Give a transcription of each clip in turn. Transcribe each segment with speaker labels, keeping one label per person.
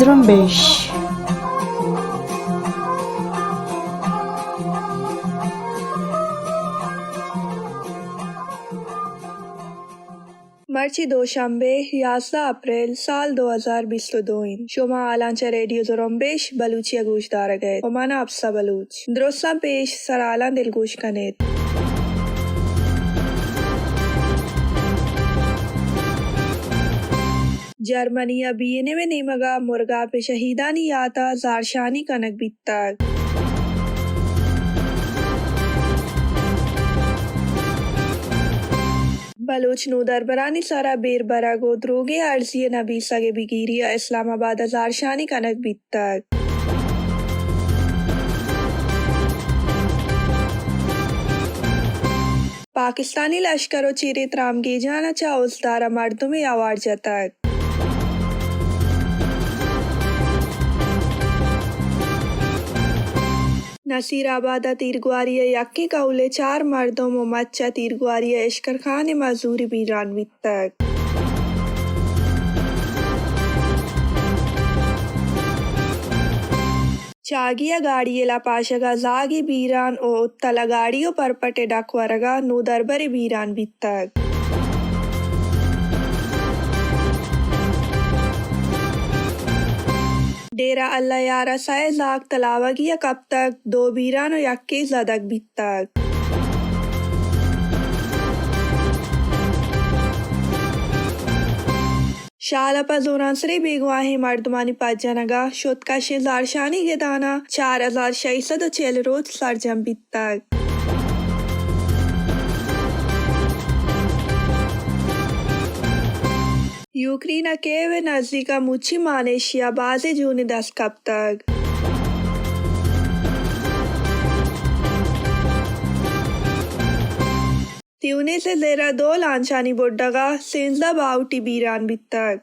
Speaker 1: زرنبش.
Speaker 2: مرچی دوشنبه 11 اپریل سال 2022 شما آلانچه ریڈیو زرنبش بلوچی گوش دارگید و من افسا بلوچ درستم پیش سر آلان دل گوش کنید. جرمنی بینه و نیمگا مرگا پہ شہیدانی یاتا زارشانی کنک بیتاگ. بلوچ نو دربرانی سارا بیر براگو دروگے عرضی نبی سگے بگیری اسلام آباد زارشانی کنک بیتاگ. پاکستانی لشکر و چیری ترامگی جانا چا ازدارا مردم آوار جتاگ. نصیر آباد تیرگواری یکی کولے 4 مردم و مچا تیرگواری اشکرخان مزوری بیران بیتاگ. چاگیا گاڑی لا پاشگا زاگی بیران او اتلا گاڑیو پرپٹے ڈاکوارگا نو دربری بیران بیتاگ. ڈیرہ اللہ یارا سائے زاگ تلاوگیا کب تک 2 بیران و یکی زدگ بیتاگ. شالپا زورانسری بیگواہی مردمانی پاجنگا شدکش زارشانی گدانا 4640 روز سرجم بیتاگ. یوکرین کیو نزدیکا موچی مانیشیا بازی جونی 10 کب تک. تیونی سے زیرہ 2 لانچانی بوڈگا 13 باوٹی بیران بیتاگ.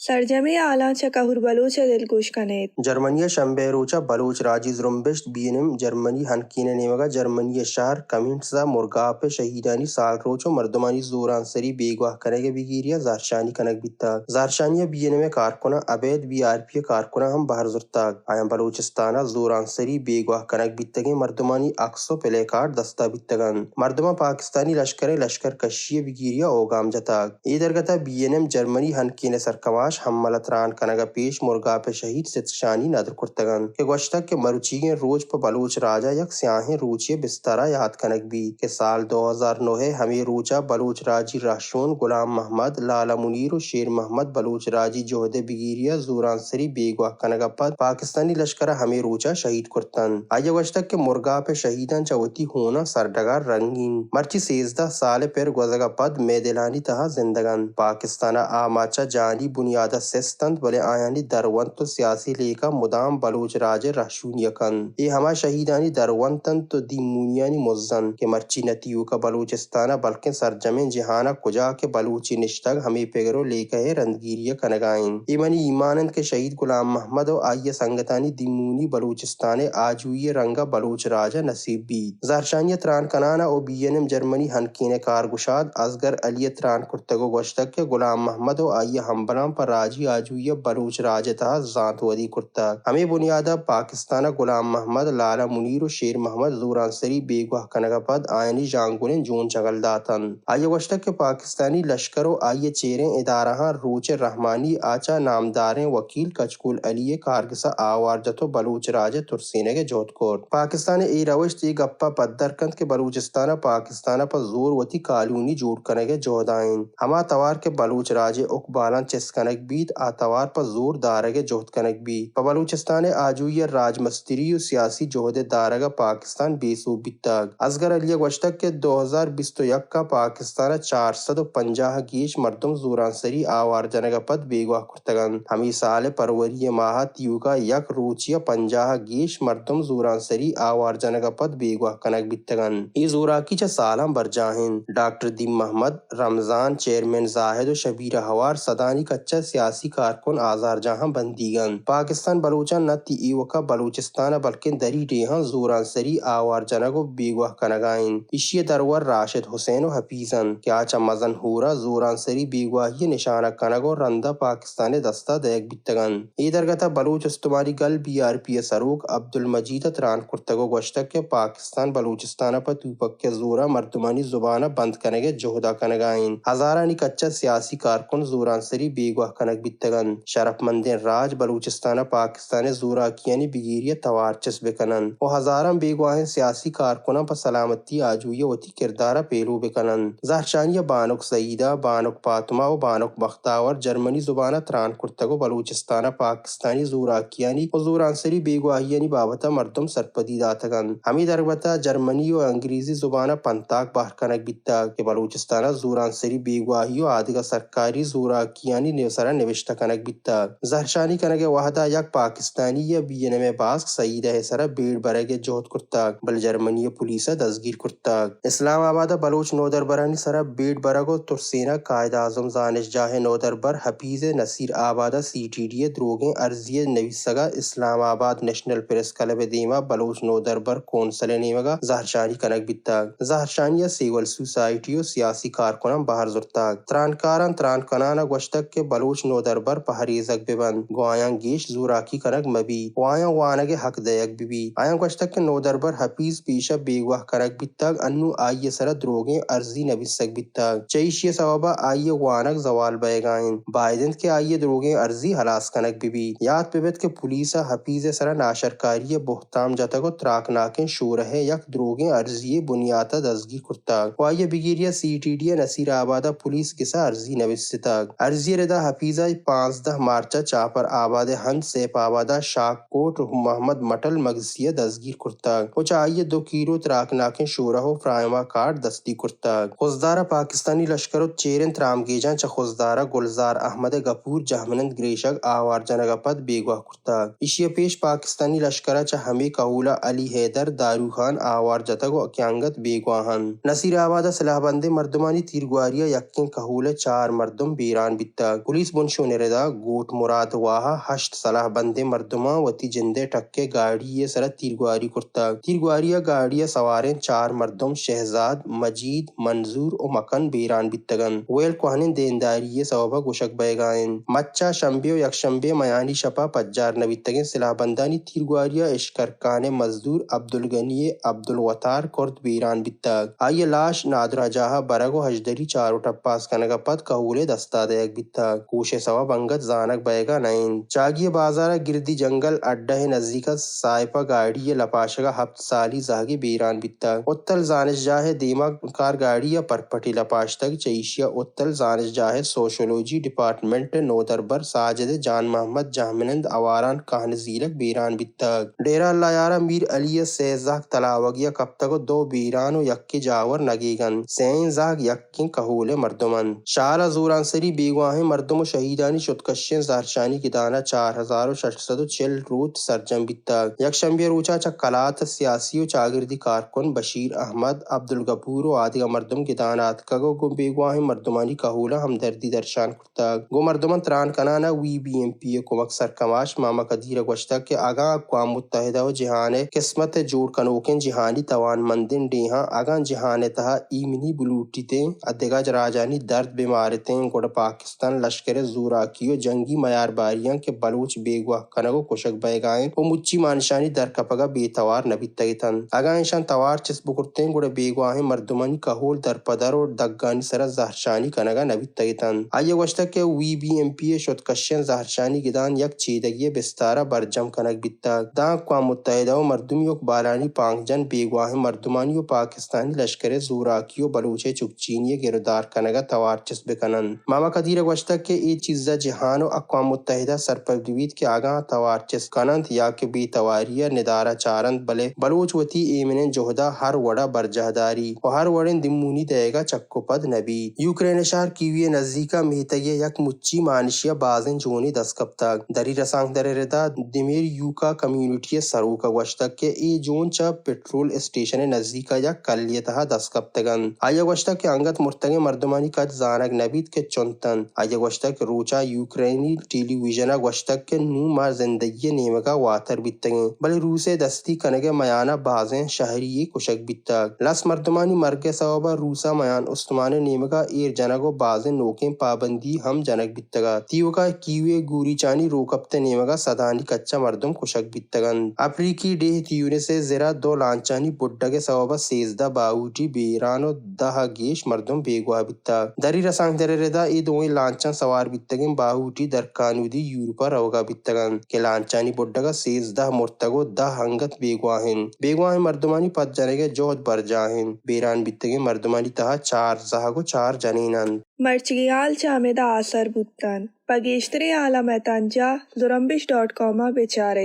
Speaker 2: سرجمی آلان چکہر بلوچ دل گوش کنید.
Speaker 3: جرمنی شنبه روچا بلوچ راجی زرنبش بینم جرمنی ہنکین نیمگا جرمنی شہر کمینٹزا مرگاپ شہیدانی سال روچو مردمانی زوران سری بیگواہ کنگ بگیریا زارشانی کنگ بیتا. زارشانی بینم کارکنا عبید بی آر پی کارکنا ہم بہر زرتاگ آیا بلوچستانا زوران سری بیگواہ کنگ بیتگی مردمانی اکسو پلے کارڈ دستا بیتگن. مردمہ پاکستانی لشکر کشی بگیریا اوگام جتاگ. ایدرگتا بینم جرمنی ہنکین سرکماش حملتران کنگا پیش مرگا پہ شہید ستشانی ندر کرتگن کہ گوشتک کے مروچیگیں روچ پہ بلوچ راجا یک سیاہیں روچی بسترہ یاد کنگ بھی کہ سال 2009 ہمیں روچا بلوچ راجی راشون غلام محمد لالا منیر و شیر محمد بلوچ راجی جوہد بگیریا زوران سری بیگواہ کنگا پد پاکستانی لشکرہ ہمیں روچا شہید کرتن. آئیے گوشتک کے مرگا پہ شہیدان چوتی ہونا سردگار رنگین مرچی 13 سال پر گوزگا پد میدلانی تہا زندگان پاکستانہ آماچا جانی بنیاد سستند بلے آیانی دروند تو سیاسی لیکا مدام بلوچ راج رحشون یکن. یہ ہما شہیدانی دروندن تو دیمونیانی مزن کہ مرچی نتیو کا بلوچستانہ بلکہ سرجمین جہانا کجا کے بلوچی نشتگ ہمیں پیگرو لیکا ہے رندگیری کنگائن. ایمانی ایمانند کے شہید غلام محمد و آئیے سنگتانی دیمونی بلوچستان آجوئی رنگا بلوچ راجہ نصیب بھی. زارشانی تران کنانا او بینم جرمنی ہنکین کارگشاد ازگر علی تران کرتگو گوشتک کے غلام محمد و آئیے ہمبلام پر راجی آجوئی بلوچ راج تہا ذات ودی کرتا. ہمیں بنیادہ پاکستانہ غلام محمد لالا منیر و شیر محمد زوران سری بیگواہ کنگا پد آئینی جانگولیں جون چگل داتن. آئیے گوشتک کے پاکستانی لشکر و آئیے چیریں ادارہاں روچ رحمانی آچا نامداریں وکیل کچکول علی کارگسا آوار جتو بلوچ راج ترسینے کے جوت کور. پاکستان ای روش تی گپا پدر کند کے بلوچستانہ پاکستانہ پر زور وتی کالونی جوڑ کنگے جوہدائیں. ہما توار کے بلوچ راج اقبالان چسکنک بیت آتوار پر زور دارگ جوہد کنک بھی. پا بلوچستان آجوئی راج مستری و سیاسی جوہد دارگ پاکستان بیسو بیتاگ. ازگر علی گوشتک کے 2021 کا پاکستان 450 گیش مردم زوران سری آوار جنگ پد بیگواہ کرتگن. ہمی سال پروری ماہ تیو کا یک روچیا 50 گیش مردم زوران سری آوار جنگ پد بیگواہ کنک بیتگن. ای زوراکی چا سالم برجاہن ڈاکٹر دیم محمد رمضان چیئرمین زاہد و شبیر ہوار صدانی کچا سیاسی کارکن آزار جہاں بندیگن پاکستان بلوچان نہ تی ایوکا بلوچستان بلکہ دری ڈیہاں زوران سری آوار جنگو بیگوہ کنگائن اشی درور راشد حسین و حفیظن کیا چمزن ہورا زوران سری بیگواہی نشانہ کنگو رندہ پاکستان دستہ دیگ بیتگن ای درگتا بلوچ استماری گل BRP سروک عبد المجید تران کرتگو گوشتک کے پاکستان بلوچستان پر توپک کے زورا مردمانی زبانہ بند کنگے جہدہ کنگائن ہزارانی کچا سیاسی کارکن زوران سری بیگواہ کنگ بیتگن شرف مندین راج بلوچستان پاکستان زورا کیانی بگیری توارچس بکنن و ہزاران بیگواہ سیاسی کارکنہ پر سلامتی آجوی وتی کردارہ پیلو بکنن زہرشانی بانک سعیدہ بانک فاطمہ و بانک بختاور جرمنی زبانہ تران کرتگو بلوچستان پاکستانی زورا کیانی و زوران سری بیگواہیانی بابتا مردم سرپدی داتگن ہمی دربتا جرمنی و انگریزی زبانہ پنتاک باہر کنک بیتا کہ بلوچستان زوران سری بیگواہی و آدگا سرکاری زورا کیانی نیوسرہ نوشتہ کنک بیتا زہرشانی کنک وحدہ یک پاکستانی یا BNM باسک سعیدہ سرہ بیڑ برگے جہد کرتاک بل جرمنی پولیسہ دزگیر کرتاک اسلام آباد بلوچ نودر برانی سرہ بیڑ برگو ترسینہ قائد اعظم زانش جاہ نودر بر حفیظ نصیر آباد CTD دروگیں ارضی نویسگا اسلام آباد نیشنل پریس کلب دیما بلوچ نودر بر کونسل نیمگا زہرشانی کنک بیتاک زہرشانی سیول سوسائٹی و سیاسی کارکنان باہر زرتاک ترانکاران ترانکنانا گوشتک کے بلوچ نودر بر پہریزک ببند گوایاں گیش زوراکی کنک مبی وایاں وانگ حق دیگ ببی آیاں گوشتک کے نودر بر حفیظ پیشہ بیگواہ کنک بیتاک انو آئیے سرہ دروگیں ارضی نویسک بیتاک چیشی سوابا آئیے وانک زوال بیگائن بائدند کے آئیے دروگیں ارضی حلاس کنک ببی یاد پبت کے پولیسہ حفیظ سرہ ناشرکاری بہتام جتگو تراکناکیں شورہ یک دروگیں ارضی بنیاتا دزگیر کرتاک و آئیے بگیریہ CTD نصیر آبادہ پولیس کسا ارضی نویستاک ارضی ردا حفیظہ 15 مارچہ چاپر آباد ہند سیپ آبادہ شاک کوٹ محمد مٹل مگزیہ دزگیر کرتاک و چاہیے 2 کیلو تراکناکیں شورہ و فرائمہ کارڈ دستی کرتاک خزدارہ پاکستانی لشکر و چیرن ترام گیجان چا خزدارہ گلزار احمد گپور جہمنند گریشگ آوار جنگا پد بیگواہ کرتاک اشیا پیش پاکستانی لشکرہ چا ہمیں کہولا علی حیدر دارو خان آوار جتگو اکیانگت بیگواہن نصیر آبادہ سلاح بند مردمانی تیرگواریہ یقین کہولے 4 مردم بیران بیتاک پولیس بنشو نردا گوٹ مراد واہا 8 سلاح بند مردمان وتی جندے ٹکے گاڑی یہ سرہ تیرگواری کرتاک تیرگواریہ گاڑیہ سواریں 4 مردم شہزاد مجید منظور و مکن بیران بیتگن ویل کوہنن دینداری سوابا گوشک بیگائن مچا شنبے و یک شنبے میانی شپا پجار نویتگن سلاح بندانی تیرگواریہ اشکرکان مزدور عبدالغنی عبدالوطار کرد بیران بیتاک آئیے لاش نادرہ جاہا برگو حجدری چارو ٹپاس کنگا پد کہولے دستا دیگ بیتاک کوشے سوا بنگت زانک بیگا نائن چاگی بازارہ گردی جنگل اڈہ نزدیکا سائپا گاڑی لپاشگا 7 سالی زاگی بیران بیتاک اتل زانش جاہ دیما کار گاڑی یا پرپٹی لپاشتگ چیشیا اتل زانش جاہ سوشولوجی ڈپارٹمنٹ نودر بر ساجد جان محمد جہمنند اواران کہن زیلک بیران بیتاک ڈیرہ اللہ یارہ میر علی سیزاک تلاوگیا کبتگو 2 بیران و یکی جاور نگیگن سین زاگ یکی کہولے مردمن شالہ زوران سری بیگواہ مردم و شہیدانی شدکشین زہرشانی کی دانہ 4640 روچ سرجم بیتاک یک شنبے روچا چا کلات سیاسی و چاگردی کارکن بشیر احمد عبدالغفور و آدگا مردم کی دانات کگو گو بیگواہ مردمانی کہولا ہمدردی درشان کرتاک گو مردمان تران کنانا VBMP کمک سرکماش ماما قدیر گوشتا کہ آگاں اقوام متحدہ و جہانے قسمت جوڑ کنوکیں جہانی توان مندن ڈیہاں آگاں جہانے تہا ایمنی بلوٹیتیں ادگا جراجانی درد بیمارتیں گوڑا پاکستان لشکر زوراکی و جنگی میار باریاں کے بلوچ بیگواہ کنگو کشک بیگائیں و مچی مانشانی در کپگا بیتوار نبیتگتن آگاں انشان توار چس بکرتیں گوڑا بیگواہ مردمانی کہول در پدر و دگانی سر زہرشانی کنگا نبیتگتن آئیے گوشتا کہ VBMP شدکشین زہرشانی گدان یک چیدگی بستارہ برجم کنگ بیتاک دا اقوام متحدہ و مردمی و بالانی پانگجن بیگواہ مردمانی و پاکستانی لشکر زوراکی و بلوچے چکچینی گردار کنگا توار چس بکنن ماما قدیر گوشتا کہ ای چیزہ جہان و اقوام متحدہ سرپردوید کے آگاں توار چس کنند یا کہ بیتواریہ ندارہ چارند بلے بلوچ وتی ایمنن جہدہ ہر وڑا برجہداری و ہر وڑن دمونی دے گا چکو پد نبی یوکرین شہر کیوی نزدیکا میتگی یک مچی مانشیا بازن جونی دسکپتاک دری رسانگ در ردا دمیر یوکا کمیونٹی سروکا گوشتک کہ ای جون چا پیٹرول اسٹیشن نزدیکا یک کلیتہا دسکپتگن آیا گوشتک کہ انگت مرتگی مردمانی کج زانگ نبید کے چونتن آیا گوشتک روچا یوکرینی ٹیلی ویژن گوشتک کے نو مار زندگی نیمگا واتر بیتگیں بلے روسے دستی کنگے میانا بازیں شہری کشک بیتگ لس مردمانی مرگ سوابا روسا میان استمان نیمگا ایر جنگو بازیں نوکیں پابندی ہم جنگ بیتگا تیوکا کیوے گوری چانی روکبتے نیمگا سدانی کچا مردم کشک بیتگن افریقی ڈیہ تیونے سے زیرا دو لانچانی بڈگ سوابا 13 باوٹی بیرانو 10 گیش مردم بیگواہ بیتا دری رسانگ در ردا ای دوئیں لانچان سوار بیتگن باوٹی در کانودی یورپا روگا بیتگن کہ لانچانی بڈگا 13 مرتگو 10 ہنگت بیگواہن مردمانی پت جنگے جوہد برجاہن بیران بیتگن مردمانی تہا 4 زہگو 4 جنینند
Speaker 2: مرچگیال چامیدہ آثر بودتن پگیشتری عالم اتنجا زرمبش.com بیچارے